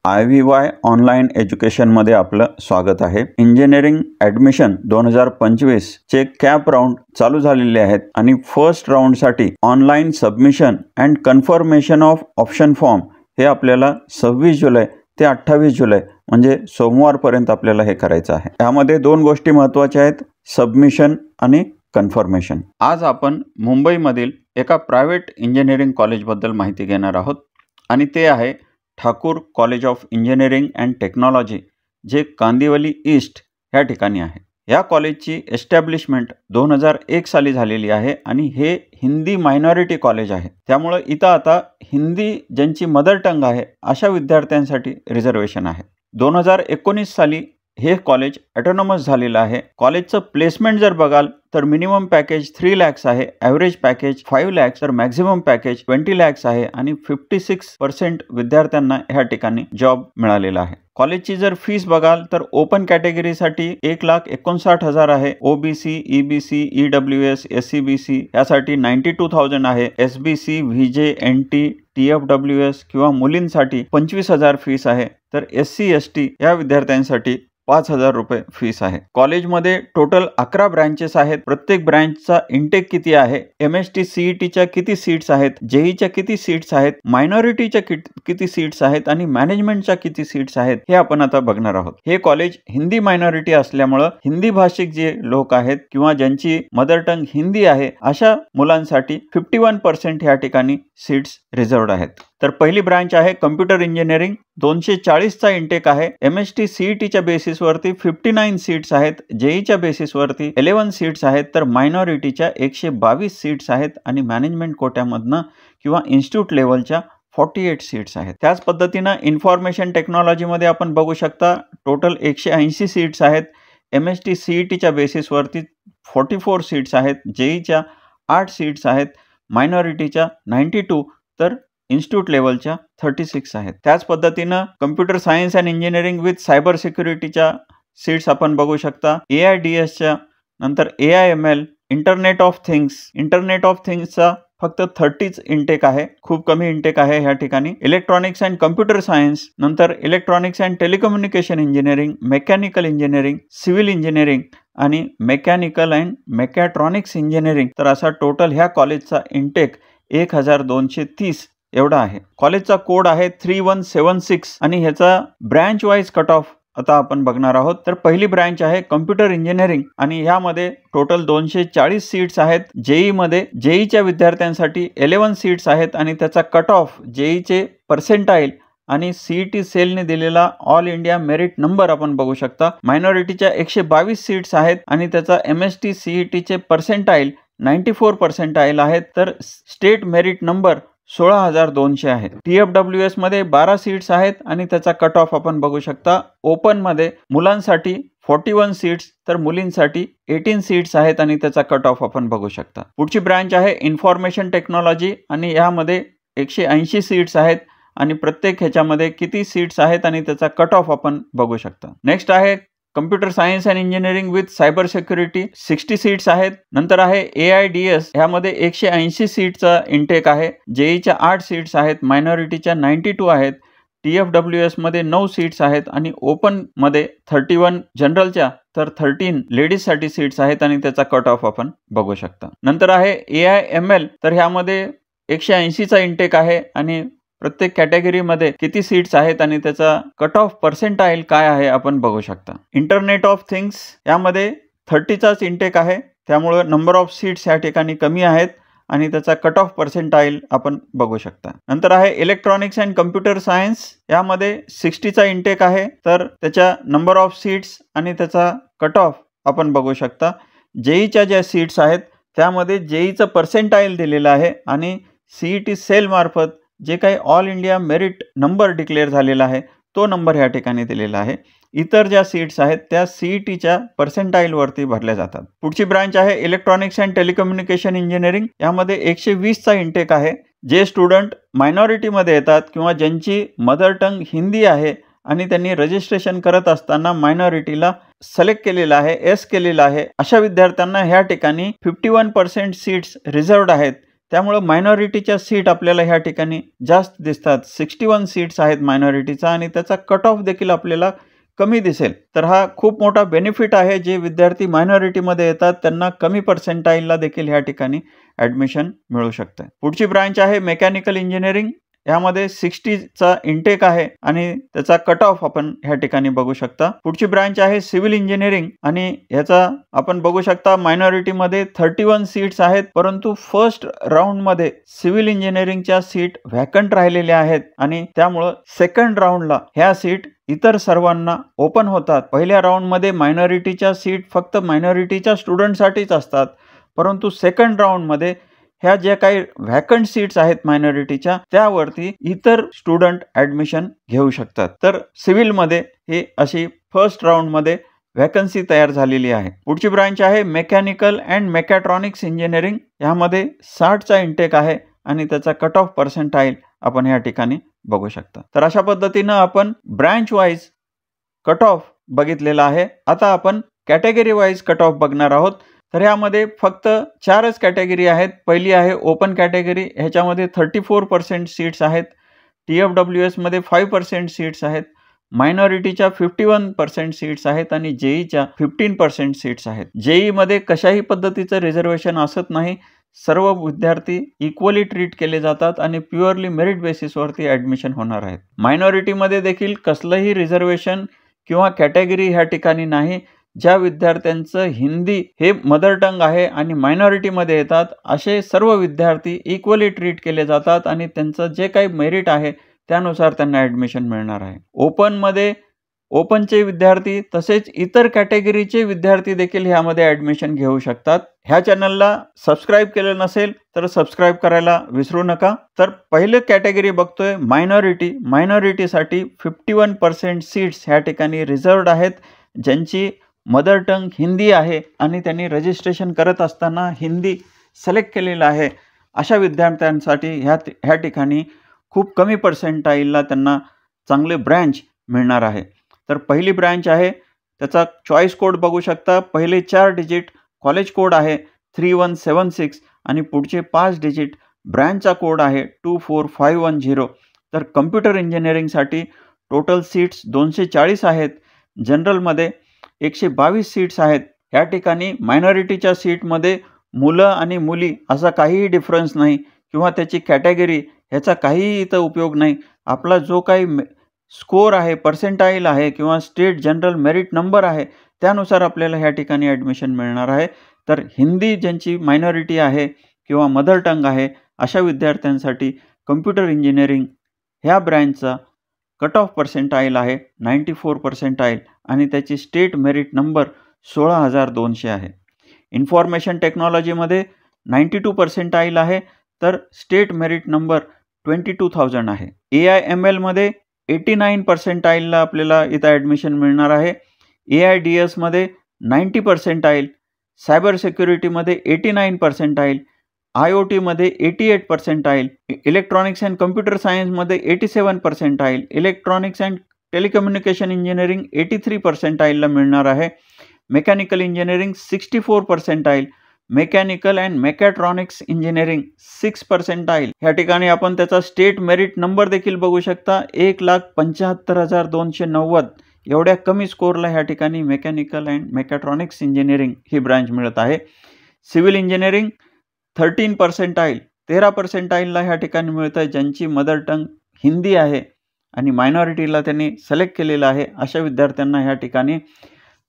IVY online एज्युकेशनमध्ये आपलं स्वागत आहे। इंजिनिअरिंग ॲडमिशन 2025 चे कॅप राऊंड चालू झालेले आहेत आणि फर्स्ट राऊंडसाठी online submission and confirmation of option form हे आपल्याला 26 जुलै ते 28 जुलै म्हणजे सोमवारपर्यंत आपल्याला हे करायचं आहे। यामध्ये दोन गोष्टी महत्त्वाच्या आहेत, सबमिशन आणि कन्फर्मेशन। आज आपण मुंबईमधील एका प्रायव्हेट इंजिनिअरिंग कॉलेजबद्दल माहिती घेणार आहोत आणि ते आहे Thakur college of engineering and technology, जे कांदिवली ईस्ट ह्या ठिकाणी आहे। या कॉलेजची एस्टॅब्लिशमेंट 2001 साली झालेली आहे आणि हे हिंदी मायनॉरिटी कॉलेज आहे। त्यामुळे इथं आता हिंदी ज्यांची मदर टंग आहे अशा विद्यार्थ्यांसाठी रिझर्वेशन आहे। 2019 साली हे कॉलेज ऑटोनॉमस झालेलं आहे। कॉलेजचं प्लेसमेंट जर बघाल तर मिनिमम पॅकेज 3 लाख आहे, ॲव्हरेज पॅकेज 5 लाख, तर मॅक्झिमम पॅकेज 20 लाख आहे आणि 56% विद्यार्थ्यांना ह्या ठिकाणी जॉब मिळालेला आहे। कॉलेजची जर फीस बघाल तर ओपन कॅटेगरीसाठी 1,59,000 आहे, ओबीसी, ईबीसी, ईडब्ल्यूएस, एससीबीसी यासाठी 92,000 आहे, एसबीसी, व्हीजे, एनटी, TFWS किंवा मुलींसाठी 25,000 फीस आहे, तर SC ST या विद्यार्थ्यांसाठी 5,000 रुपये फीस आहे। कॉलेजमध्ये टोटल 11 ब्रँचेस आहेत। प्रत्येक ब्रँचचा इंटेक किती आहे, MST CETच्या किती सीट्स आहेत, जेईच्या किती सीट्स आहेत, मायनॉरिटीच्या किती सीट्स आहेत आणि मॅनेजमेंटच्या किती सीट्स आहेत हे आपण आता बघणार आहोत। हे कॉलेज हिंदी मायनॉरिटी असल्यामुळे हिंदी भाषिक जे लोक आहेत किंवा ज्यांची मदर टंग हिंदी आहे अशा मुलांसाठी 51% या ठिकाणी सीट्स रिझर्व्ड आहेत। तर पहिली ब्रांच आहे कम्प्युटर इंजिनिअरिंग, 240 चा इंटेक आहे। MST CETच्या बेसिसवरती 59 सीट्स आहेत, जेईच्या बेसिसवरती 11 सीट्स आहेत, तर मायनॉरिटीच्या 122 सीट्स आहेत आणि मॅनेजमेंट कोट्यामधनं किंवा इन्स्टिट्यूट लेवलच्या 48 सीट्स आहेत। त्याच पद्धतीने इन्फॉर्मेशन टेक्नॉलॉजीमध्ये आपण बघू शकता टोटल 180 सीट्स आहेत। MST CETच्या बेसिसवरती 44 सीट्स आहेत, जेईच्या 8 सीट्स आहेत, मायनॉरिटीच्या 92, तर इन्स्टिट्यूट लेवलच्या 36 आहेत। त्याच पद्धतीनं computer science and engineering with cyber सिक्युरिटीच्या सीट्स आपण बघू शकता। AIDSच्या नंतर AIML, इंटरनेट ऑफ थिंग्सचा फक्त 30च इंटेक आहे, खूप कमी इंटेक आहे ह्या ठिकाणी। इलेक्ट्रॉनिक्स अँड कम्प्युटर सायन्स, नंतर electronics and telecommunication engineering, mechanical engineering, civil engineering आणि मेकॅनिकल अँड मेकॅट्रॉनिक्स इंजिनिअरिंग, तर असा टोटल ह्या कॉलेजचा इंटेक 1230 एवढा आहे। कॉलेजचा कोड आहे 3176 आणि ह्याचा ब्रँच वाईज कट ऑफ आता आपण बघणार आहोत। तर पहिली ब्रँच आहे कम्प्युटर इंजिनिअरिंग आणि ह्यामध्ये टोटल 240 सीट्स आहेत। जेईच्या विद्यार्थ्यांसाठी 11 सीट्स आहेत आणि त्याचा कट ऑफ जेईचे पर्सेंटाईल आणि CET सेलने दिलेला ऑल इंडिया मेरिट नंबर आपण बघू शकता। मायनॉरिटीच्या 122 सीट्स आहेत आणि त्याचा MST CETचे पर्सेंटाईल 94 पर्सेंटाईल आहेत, तर स्टेट मेरिट नंबर 16,200 आहे। TFWS मध्ये 12 सीट्स आहेत आणि त्याचा कट ऑफ आपण बघू शकता। ओपन मध्ये मुलांसाठी 41 सीट्स, तर मुलींसाठी 18 सीट्स आहेत आणि त्याचा कट ऑफ आपण बघू शकता। पुढची ब्रँच आहे इन्फॉर्मेशन टेक्नॉलॉजी आणि यामध्ये 180 सीट्स आहेत आणि प्रत्येक ह्याच्यामध्ये किती सीट्स आहेत आणि त्याचा कट ऑफ आपण बघू शकता। नेक्स्ट आहे computer science and engineering with cyber security, 60 seats आहेत। नंतर आहे AIDS, ह्यामध्ये 180 सीटचा इंटेक आहे, जेईच्या 8 सीट्स आहेत, मायनॉरिटीच्या 92 आहेत, TFWS मध्ये 9 सीट्स आहेत आणि ओपन मध्ये 31 जनरलच्या, तर 13 लेडीजसाठी सीट्स आहेत आणि त्याचा कट ऑफ आपण बघू शकता। नंतर आहे AIML, तर ह्यामध्ये 180चा इंटेक आहे आणि प्रत्येक कॅटेगरीमध्ये किती सीट्स आहेत आणि त्याचा कट ऑफ पर्सेंटाईल काय आहे आपण बघू शकता। इंटरनेट ऑफ थिंग्स यामध्ये 30चाच इंटेक आहे, त्यामुळे नंबर ऑफ सीट्स या ठिकाणी कमी आहेत आणि त्याचा कट ऑफ पर्सेंटाईल आपण बघू शकता। नंतर आहे इलेक्ट्रॉनिक्स अँड कम्प्युटर सायन्स, यामध्ये 60चा इंटेक आहे, तर त्याच्या नंबर ऑफ सीट्स आणि त्याचा कट ऑफ आपण बघू शकता। जेईच्या ज्या सीट्स आहेत त्यामध्ये जेईचं पर्सेंटाईल दिलेलं आहे आणि CET सेल मार्फत जे काही all India merit number declare झालेला आहे तो नंबर ह्या ठिकाणी दिलेला आहे। इतर ज्या सीट्स आहेत त्या CETच्या पर्सेंटाईलवरती भरल्या जातात। पुढची ब्रांच आहे इलेक्ट्रॉनिक्स अँड टेलिकम्युनिकेशन इंजिनिअरिंग, यामध्ये 120चा इंटेक आहे। जे स्टुडंट मायनॉरिटीमध्ये येतात किंवा ज्यांची मदर टंग हिंदी आहे आणि त्यांनी रजिस्ट्रेशन करत असताना मायनॉरिटीला सिलेक्ट केलेला आहे, S केलेला आहे, अशा विद्यार्थ्यांना ह्या ठिकाणी 51% सीट्स रिझर्व्ड आहेत। त्यामुळे मायनॉरिटीच्या सीट आपल्याला ह्या ठिकाणी जास्त दिसतात. 61 सीट्स आहेत मायनॉरिटीचा आणि त्याचा कट ऑफ देखील आपल्याला कमी दिसेल. तर हा खूप मोठा बेनिफिट आहे. जे विद्यार्थी मायनॉरिटीमध्ये येतात त्यांना कमी पर्सेंटाईलला देखील ह्या ठिकाणी ॲडमिशन मिळू शकते. पुढची ब्रांच आहे मेकॅनिकल इंजिनिअरिंग. यामध्ये 60चा इंटेक आहे आणि त्याचा कट ऑफ आपण ह्या ठिकाणी बघू शकता. पुढची ब्रांच आहे सिव्हिल इंजिनिअरिंग आणि ह्याचा आपण बघू शकता मायनॉरिटीमध्ये 31 सीट्स आहेत, परंतु फर्स्ट राऊंडमध्ये सिव्हिल इंजिनिअरिंगच्या सीट व्हॅकंट राहिलेल्या आहेत आणि त्यामुळं सेकंड राऊंडला ह्या सीट इतर सर्वांना ओपन होतात. पहिल्या राऊंडमध्ये मायनॉरिटीच्या सीट फक्त मायनॉरिटीच्या स्टुडंटसाठीच असतात, परंतु सेकंड राऊंडमध्ये ह्या ज्या काही व्हॅकंट सीट्स आहेत मायनॉरिटीच्या त्यावरती इतर स्टुडंट ॲडमिशन घेऊ शकतात. तर सिव्हिलमध्ये ही अशी फर्स्ट राऊंडमध्ये व्हॅकन्सी तयार झालेली आहे. पुढची ब्रांच आहे मेकॅनिकल अँड मेकॅट्रॉनिक्स इंजिनिअरिंग. यामध्ये 60चा इंटेक आहे आणि त्याचा कट ऑफ पर्सेंटाईल आपण या ठिकाणी बघू शकता. तर अशा पद्धतीनं आपण ब्रांच वाईज कट ऑफ बघितलेला आहे. आता आपण कॅटेगरी वाईज कट ऑफ बघणार आहोत. तर ह्यामध्ये फक्त 4च कॅटेगरी आहेत. पहिली आहे ओपन कॅटेगरी. ह्याच्यामध्ये 34% सीट्स आहेत. TFWS मध्ये 5% सीट्स आहेत. मायनॉरिटीच्या 51% सीट्स आहेत आणि जेईच्या 15% सीट्स आहेत. जेईमध्ये कशाही पद्धतीचं रिझर्वेशन असत नाही. सर्व विद्यार्थी इक्वली ट्रीट केले जातात आणि प्युअरली मेरिट बेसिसवरती ॲडमिशन होणार आहेत. मायनॉरिटीमध्ये देखील कसलंही रिझर्वेशन किंवा कॅटेगरी ह्या ठिकाणी नाही. ज्या विद्यार्थ्यांचं हिंदी हे मदर टंग आहे आणि मायनॉरिटीमध्ये येतात असे सर्व विद्यार्थी इक्वली ट्रीट केले जातात आणि त्यांचं जे काही मेरिट आहे त्यानुसार त्यांना ॲडमिशन मिळणार आहे. ओपनचे विद्यार्थी तसेच इतर कॅटेगरीचे विद्यार्थी देखील ह्यामध्ये ॲडमिशन घेऊ शकतात. ह्या चॅनलला सबस्क्राईब केलं नसेल तर सबस्क्राईब करायला विसरू नका. तर पहिलं कॅटेगरी बघतोय मायनॉरिटी. मायनॉरिटीसाठी 51% सीट्स ह्या ठिकाणी रिझर्वड आहेत. ज्यांची मदर टंग हिंदी आहे आणि त्यांनी रजिस्ट्रेशन करत असताना हिंदी सिलेक्ट केलेलं आहे अशा विद्यार्थ्यांसाठी ह्या ठिकाणी खूप कमी पर्सेंटाईलला त्यांना चांगले ब्रँच मिळणार आहे. तर पहिली ब्रँच आहे त्याचा चॉईस कोड बघू शकता. पहिले 4 डिजिट कॉलेज कोड आहे 3176 आणि पुढचे 5 डिजिट ब्रँचचा कोड आहे 24510. तर कम्प्युटर इंजिनिअरिंगसाठी टोटल सीट्स 240 आहेत. जनरलमध्ये 122 सीट्स आहेत. या ठिकाणी मायनॉरिटीच्या सीटमध्ये मुलं आणि मुली असा काहीही डिफरन्स नाही किंवा त्याची कॅटेगरी ह्याचा काहीही इथं उपयोग नाही. आपला जो काही स्कोर आहे, पर्सेंटाईल आहे किंवा स्टेट जनरल मेरिट नंबर आहे त्यानुसार आपल्याला ह्या ठिकाणी ॲडमिशन मिळणार आहे. तर हिंदी ज्यांची मायनॉरिटी आहे किंवा मदर टंग आहे अशा विद्यार्थ्यांसाठी कम्प्युटर इंजिनिअरिंग ह्या ब्रँचचा कट ऑफ पर्सेंटाईल आहे 94 पर्सेंटाईल आणि त्याची स्टेट मेरिट नंबर 16,200 आहे. इन्फॉर्मेशन टेक्नॉलॉजीमध्ये 92 पर्सेंटाईल आहे तर स्टेट मेरिट नंबर 22,000 आहे. AIML मध्ये 89 पर्सेंटाईलला आपल्याला इथं ॲडमिशन मिळणार आहे. AIDS मध्ये 90 पर्सेंटाईल, सायबर सिक्युरिटीमध्ये 89 पर्सेंटाईल, IoT मध्ये 88 पर्सेंटाईल, इलेक्ट्रॉनिक्स अँड कम्प्युटर सायन्समध्ये 87 percentile, electronics and telecommunication engineering 83 पर्सेंटाईलला मिळणार आहे. Mechanical engineering 64 percentile, mechanical and mechatronics engineering 6 percentile. ह्या ठिकाणी आपण त्याचा स्टेट मेरिट नंबर देखील बघू शकता 1,75,290. एवढ्या कमी स्कोरला ह्या ठिकाणी mechanical and mechatronics engineering he branch मिळत आहे. सिव्हिल इंजिनिअरिंग 13 पर्सेंटाईल, 13 पर्सेंटाईलला ह्या ठिकाणी मिळत आहे. ज्यांची मदर टंग हिंदी आहे आणि मायनॉरिटीला त्यांनी सिलेक्ट केलेलं आहे अशा विद्यार्थ्यांना ह्या ठिकाणी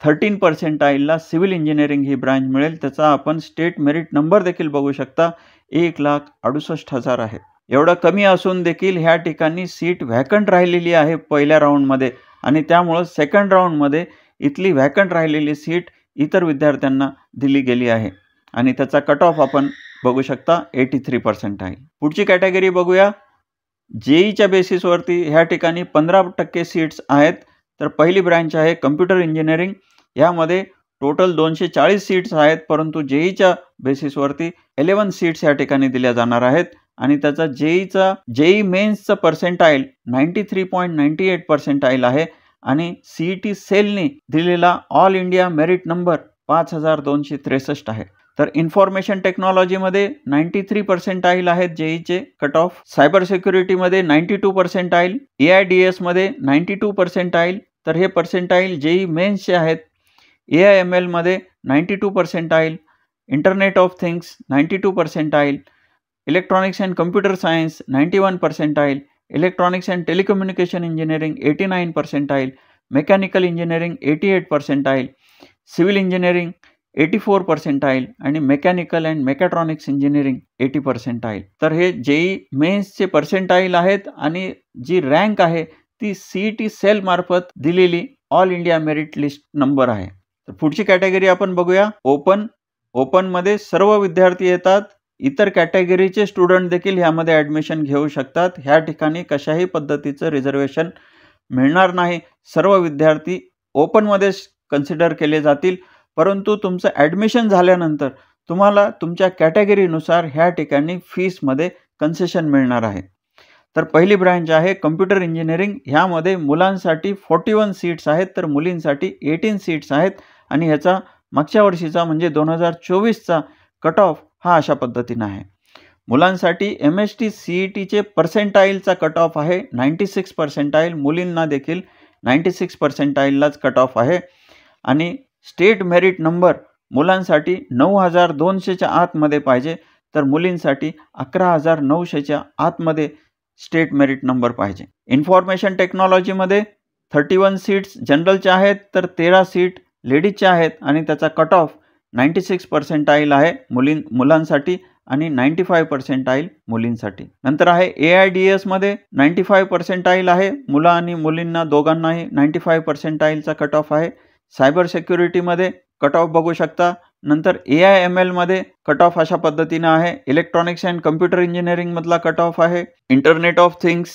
13 पर्सेंटाईलला सिव्हिल इंजिनिअरिंग ही ब्रांच मिळेल. त्याचा आपण स्टेट मेरिट नंबर देखील बघू शकता 1,68,000 आहे. एवढं कमी असून देखील ह्या ठिकाणी सीट व्हॅकंट राहिलेली आहे पहिल्या राऊंडमध्ये आणि त्यामुळं सेकंड राऊंडमध्ये इथली व्हॅकंट राहिलेली सीट इतर विद्यार्थ्यांना दिली गेली आहे आणि त्याचा कट ऑफ आपण बघू शकता 83 पर्सेंटाईल. पुढची कॅटेगरी बघूया. जेईच्या बेसिसवरती ह्या ठिकाणी 15% सीट्स आहेत. तर पहिली ब्रँच आहे कम्प्युटर इंजिनिअरिंग. यामध्ये टोटल 240 सीट्स आहेत, परंतु जेईच्या बेसिसवरती 11 सीट्स या ठिकाणी दिल्या जाणार आहेत आणि त्याचा जेई मेन्सचा पर्सेंटाईल 93.98 पर्सेंटाईल आहे आणि CET सेलने दिलेला ऑल इंडिया मेरिट नंबर 5,263 आहे. तर इन्फॉर्मेशन टेक्नॉलॉजीमध्ये 93 पर्सेंटाईल आहेत जेईचे कट ऑफ, सायबर सिक्युरिटीमध्ये 92 पर्सेंटाईल, AIDS मध्ये 92 पर्सेंटाईल. तर हे पर्सेंटाईल जेई मेन्सचे आहेत. AIML मध्ये 92 percentile, internet of things 92 percentile, electronics and computer science 91 percentile, electronics and telecommunication engineering 89 percentile, mechanical engineering 88 percentile, civil engineering 84 percentile आणि mechanical and mechatronics engineering 80 percentile. तर हे JEE मेन्सचे percentile आहेत आणि जी rank आहे ती CET sale मार्फत दिलेली all India merit list number आहे. तर पुढची कॅटेगरी आपण बघूया. ओपनमध्ये सर्व विद्यार्थी येतात. इतर कॅटेगरीचे स्टुडंट देखील ह्यामध्ये ॲडमिशन घेऊ शकतात. ह्या ठिकाणी कशाही पद्धतीचं रिझर्वेशन मिळणार नाही. सर्व विद्यार्थी ओपनमध्येच कन्सिडर केले जातील. परंतु तुमचं ॲडमिशन झाल्यानंतर तुम्हाला तुमच्या कॅटेगरीनुसार ह्या ठिकाणी फीसमध्ये कन्सेशन मिळणार आहे. तर पहिली ब्रँच आहे कम्प्युटर इंजिनिअरिंग. ह्यामध्ये मुलांसाठी 41 सीट्स आहेत तर मुलींसाठी 18 सीट्स आहेत आणि ह्याचा मागच्या वर्षीचा म्हणजे 2024चा कट ऑफ हा अशा पद्धतीनं आहे. मुलांसाठी MST CETचे पर्सेंटाईलचा कट ऑफ आहे 96 पर्सेंटाईल, मुलींना देखील 96 पर्सेंटाईललाच कट ऑफ आहे आणि स्टेट मेरिट नंबर मुलांसाठी 9200च्या आतमध्ये पाहिजे तर मुलींसाठी 11900च्या आतमध्ये स्टेट मेरिट नंबर पाहिजे. इन्फॉर्मेशन टेक्नॉलॉजीमध्ये 31 सीट्स जनरलच्या आहेत तर 13 सीट लेडीजच्या आहेत आणि त्याचा कट ऑफ 96 पर्सेंटाईल आहे मुलांसाठी आणि 95 पर्सेंटाईल मुलींसाठी. नंतर आहे AIDS मध्ये 95 पर्सेंटाईल आहे, मुलं आणि मुलींना दोघांनाही 95 पर्सेंटाईलचा कट ऑफ आहे. सायबर सिक्युरिटीमध्ये कट ऑफ बघू शकता. नंतर AIML मध्ये कट ऑफ अशा पद्धतीनं आहे. इलेक्ट्रॉनिक्स अँड कम्प्युटर इंजिनिअरिंगमधला कट ऑफ आहे. Internet of things,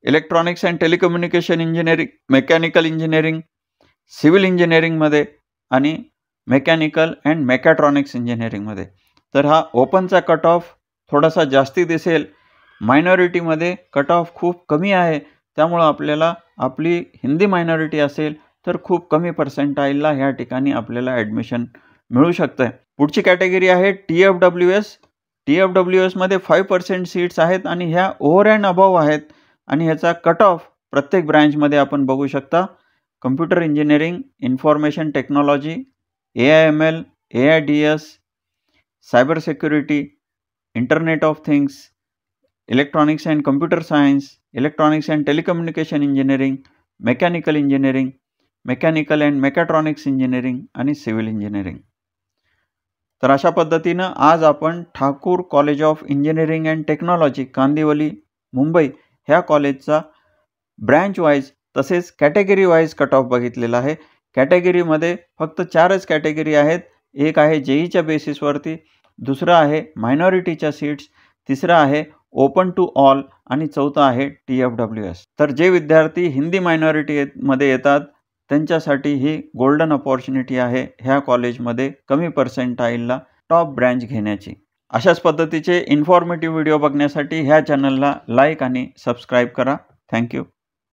electronics and telecommunication engineering, mechanical engineering, civil इंजिनिअरिंगमध्ये आणि मेकॅनिकल अँड मेकॅट्रॉनिक्स इंजिनिअरिंगमध्ये. तर हा ओपनचा कट ऑफ थोडासा जास्ती दिसेल. मायनॉरिटीमध्ये कट ऑफ खूप कमी आहे, त्यामुळं आपल्याला आपली हिंदी मायनॉरिटी असेल तर खूप कमी पर्सेंटाईलला ह्या ठिकाणी आपल्याला ॲडमिशन मिळू शकतं आहे. पुढची कॅटेगरी आहे TFWS. TFWSमध्ये 5% सीट्स आहेत आणि ह्या ओव्हर अँड अबव्ह आहेत आणि ह्याचा कट ऑफ प्रत्येक ब्रँचमध्ये आपण बघू शकता. Computer engineering, information technology, AIML, AIDS, cyber security, internet of things, electronics and computer science, electronics and telecommunication engineering, mechanical engineering, mechanical and mechatronics engineering आणि सिव्हिल इंजिनिअरिंग. तर अशा पद्धतीनं आज आपण Thakur college of engineering and technology Kandivali Mumbai ह्या कॉलेजचा branch wise तसेच category wise cut off बघितलेला आहे. कॅटेगरीमध्ये फक्त 4च कॅटेगरी आहेत. एक आहे जेईच्या बेसिसवरती, दुसरं आहे मायनॉरिटीच्या सीट्स, तिसरं आहे ओपन टू ऑल आणि चौथं आहे TFWS. तर जे विद्यार्थी हिंदी मायनॉरिटीमध्ये येतात त्यांच्यासाठी ही गोल्डन अपॉर्च्युनिटी आहे ह्या कॉलेजमध्ये कमी पर्सेंटाईलला टॉप ब्रँच घेण्याची. अशाच पद्धतीचे इन्फॉर्मेटिव्ह व्हिडिओ बघण्यासाठी ह्या चॅनलला लाईक आणि सबस्क्राईब करा. थँक्यू.